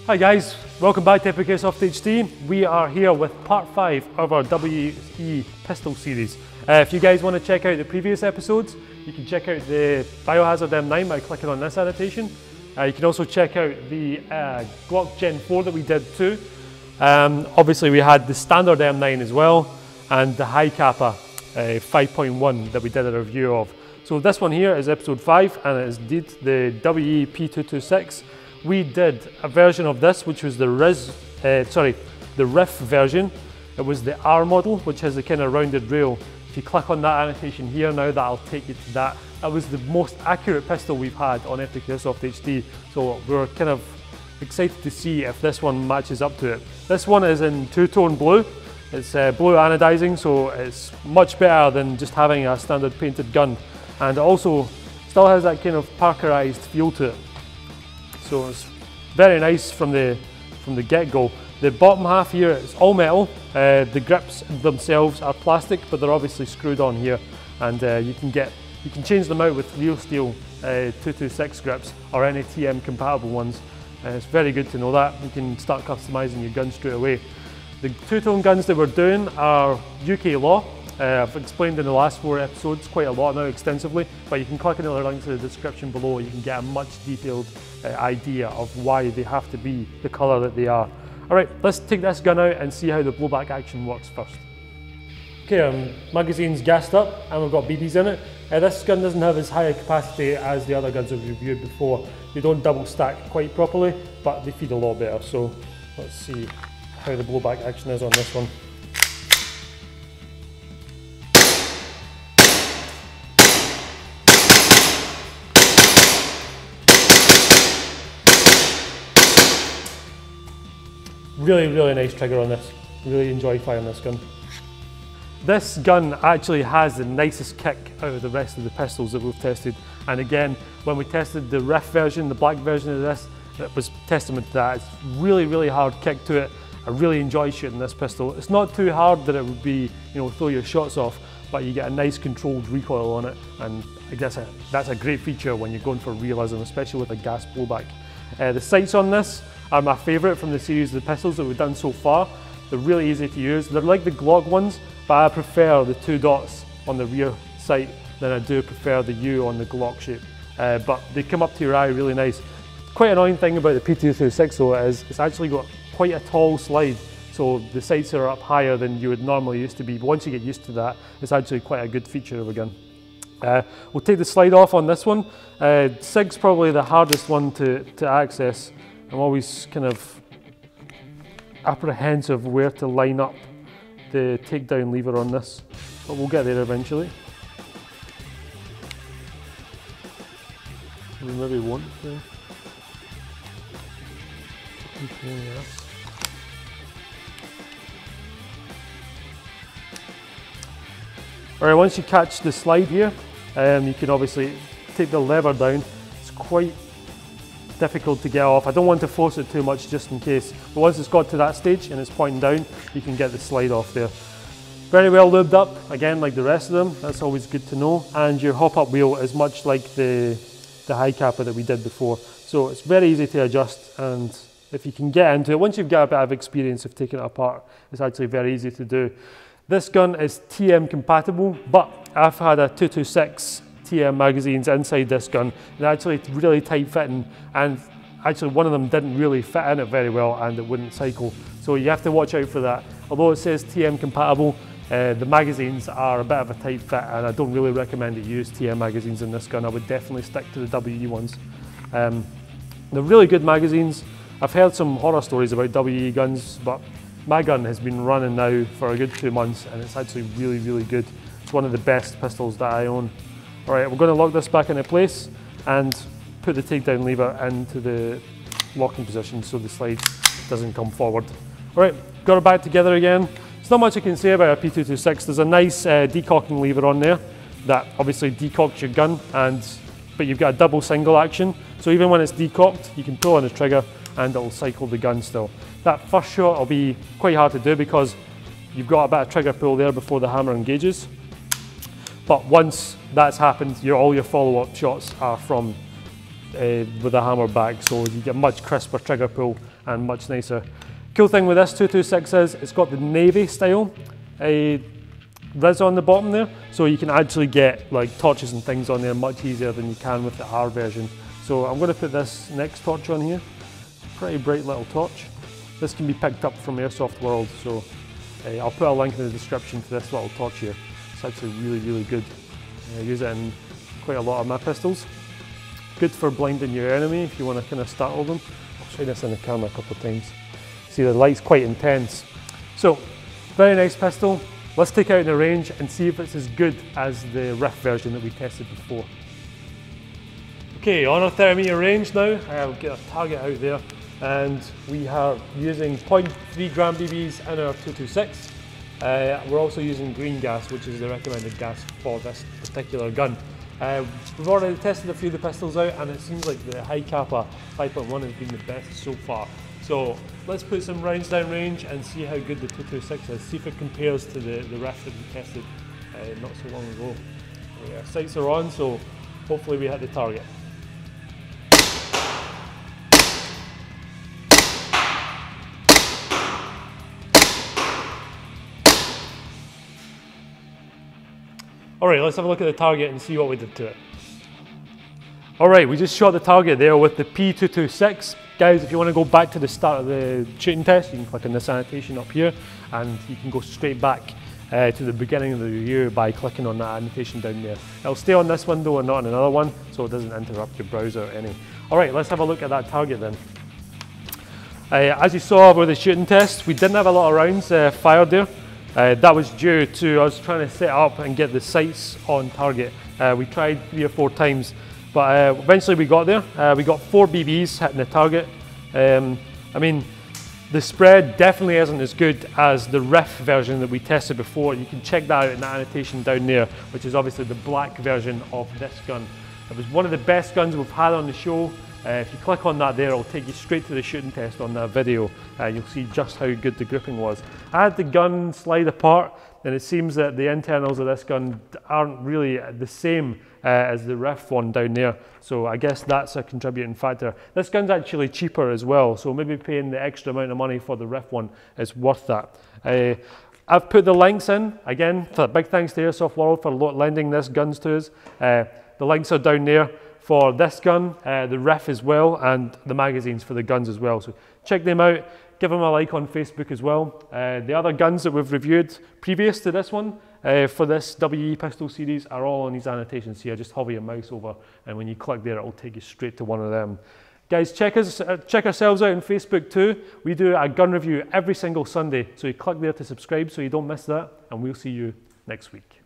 Hi guys, welcome back to EpicAirsoftHD. We are here with part 5 of our WE pistol series. If you guys want to check out the previous episodes, you can check out the Biohazard M9 by clicking on this annotation. You can also check out the Glock Gen 4 that we did too. Obviously we had the standard M9 as well, and the high Kappa 5.1 that we did a review of. So this one here is episode 5, and it is indeed the WE P226. We did a version of this which was the RIF version. It was the R model, which has a kind of rounded rail. If you click on that annotation here now, that'll take you to that. That was the most accurate pistol we've had on EpicAirsoftHD. So we're kind of excited to see if this one matches up to it. This one is in 2-tone blue. It's blue anodizing, so it's much better than just having a standard painted gun. And it also still has that kind of Parkerized feel to it. So it's very nice from the get-go. The bottom half here is all metal. The grips themselves are plastic, but they're obviously screwed on here, and you can change them out with real steel 226 grips or any TM compatible ones. It's very good to know that. You can start customizing your gun straight away. The two-tone guns that we're doing are UK law. I've explained in the last 4 episodes quite a lot now extensively, but you can click on the link to the description below. You can get a much detailed idea of why they have to be the colour that they are. Alright, let's take this gun out and see how the blowback action works first. Okay, magazine's gassed up and we've got BBs in it. This gun doesn't have as high a capacity as the other guns we've reviewed before. They don't double stack quite properly, but they feed a lot better. So let's see how the blowback action is on this one. Really nice trigger on this. Really enjoy firing this gun. This gun actually has the nicest kick out of the rest of the pistols that we've tested. And again, when we tested the RIF version, the black version of this, it was testament to that. It's really hard kick to it. I really enjoy shooting this pistol. It's not too hard that it would be, throw your shots off, but you get a nice controlled recoil on it. And I guess that's a great feature when you're going for realism, especially with a gas blowback. The sights on this are my favourite from the series of the pistols that we've done so far. They're really easy to use. They're like the Glock ones, but I prefer the 2 dots on the rear sight than I do prefer the U on the Glock shape. But they come up to your eye really nice. Quite annoying thing about the P226 though is it's actually got quite a tall slide, so the sights are up higher than you would normally used to be. But once you get used to that, it's actually quite a good feature of a gun. We'll take the slide off on this one. Sig's probably the hardest one to access. I'm always kind of apprehensive where to line up the takedown lever on this, but we'll get there eventually. We maybe won't. Alright, once you catch the slide here, you can obviously take the lever down. It's quite difficult to get off. I don't want to force it too much just in case, but once it's got to that stage and it's pointing down, you can get the slide off there. Very well lubed up, again like the rest of them, that's always good to know. And your hop-up wheel is much like the high Kappa that we did before, so it's very easy to adjust, and if you can get into it, once you've got a bit of experience of taking it apart, it's actually very easy to do. This gun is TM compatible, but I've had a 226 TM magazines inside this gun. They're actually really tight fitting, and actually one of them didn't really fit in it very well and it wouldn't cycle. So you have to watch out for that. Although it says TM compatible, the magazines are a bit of a tight fit, and I don't really recommend to use TM magazines in this gun. I would definitely stick to the WE ones. They're really good magazines. I've heard some horror stories about WE guns, but my gun has been running now for a good 2 months, and it's actually really good. It's one of the best pistols that I own. Alright, we're going to lock this back into place and put the takedown lever into the locking position so the slide doesn't come forward. Alright, got it back together again. There's not much I can say about a P226. There's a nice decocking lever on there that obviously decocks your gun, but you've got a double single action. So even when it's decocked, you can pull on the trigger and it'll cycle the gun still. That first shot will be quite hard to do because you've got a bit of trigger pull there before the hammer engages. But once that's happened, all your follow-up shots are from with a hammer back, so you get much crisper trigger pull and much nicer. Cool thing with this 226 is it's got the navy style res on the bottom there, so you can actually get like torches and things on there much easier than you can with the R version. So I'm going to put this next torch on here. Pretty bright little torch. This can be picked up from Airsoft World, so I'll put a link in the description to this little torch here. It's actually really good. I use it in quite a lot of my pistols. Good for blinding your enemy if you want to kind of startle them. I'll show you this in the camera a couple of times. See, the light's quite intense. So, very nice pistol. Let's take it out in the range and see if it's as good as the riff version that we tested before. Okay, on our 30 metre range now, I'll get a target out there, and we are using 0.3 gram BBs in our 226. We're also using green gas, which is the recommended gas for this particular gun. We've already tested a few of the pistols out, and it seems like the high kappa 5.1 has been the best so far. So let's put some rounds down range and see how good the 226 is, see if it compares to the riff that we tested not so long ago. Our sights are on, so hopefully we hit the target. Alright, let's have a look at the target and see what we did to it. Alright, we just shot the target there with the P226. Guys, if you want to go back to the start of the shooting test, you can click on this annotation up here, and you can go straight back to the beginning of the review by clicking on that annotation down there. It'll stay on this window and not on another one, so it doesn't interrupt your browser or any. Alright, let's have a look at that target then. As you saw with the shooting test, we didn't have a lot of rounds fired there. That was due to us trying to set up and get the sights on target. We tried 3 or 4 times, but eventually we got there. We got 4 BBs hitting the target. I mean, the spread definitely isn't as good as the riff version that we tested before. You can check that out in the annotation down there, which is obviously the black version of this gun. It was one of the best guns we've had on the show. If you click on that there, it'll take you straight to the shooting test on that video. You'll see just how good the gripping was. I had the gun slide apart, and it seems that the internals of this gun aren't really the same as the riff one down there. So I guess that's a contributing factor. This gun's actually cheaper as well, so maybe paying the extra amount of money for the riff one is worth that. I've put the links in, again, big thanks to Airsoft World for lending this guns to us. The links are down there for this gun, the riff as well, and the magazines for the guns as well. So check them out, give them a like on Facebook as well. The other guns that we've reviewed previous to this one for this WE pistol series are all on these annotations here. Just hover your mouse over, and when you click there, it'll take you straight to one of them. Guys, check ourselves out on Facebook too. We do a gun review every single Sunday, so you click there to subscribe so you don't miss that, and we'll see you next week.